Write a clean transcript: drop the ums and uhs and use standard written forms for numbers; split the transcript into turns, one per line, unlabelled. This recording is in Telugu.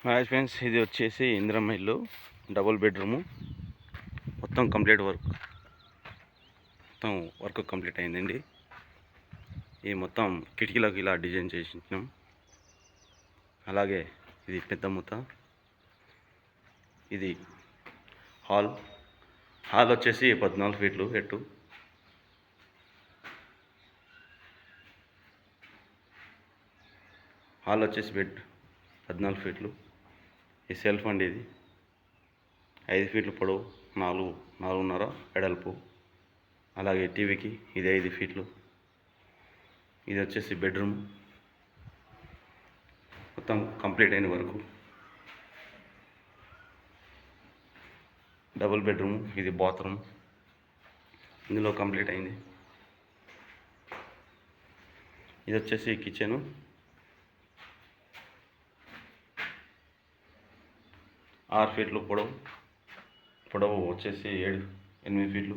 హాయ్ ఫ్రెండ్స్, ఇది వచ్చేసి ఇందిరమ్మ ఇల్లు, డబుల్ బెడ్రూము. మొత్తం వర్క్ కంప్లీట్ అయిందండి. ఈ మొత్తం కిటికీలకు ఇలా డిజైన్ చేసినాం. అలాగే ఇది పెద్ద మూత. ఇది హాల్ వచ్చేసి 14 ఫీట్లు ఎట్టు. హాల్ వచ్చేసి బెడ్ 14 ఫీట్లు. ఈ సెల్ఫ్ అండి, ఇది 5 ఫీట్లు పొడవు, 4.5 వెడల్పు. అలాగే టీవీకి ఇది 5 ఫీట్లు. ఇది వచ్చేసి బెడ్రూమ్. మొత్తం కంప్లీట్ అయిన వరకు డబుల్ బెడ్రూమ్. ఇది బాత్రూమ్, ఇందులో కంప్లీట్ అయింది. ఇది వచ్చేసి కిచెను. 6 ఫీట్లు పొడవు వచ్చేసి 8 ఫీట్లు.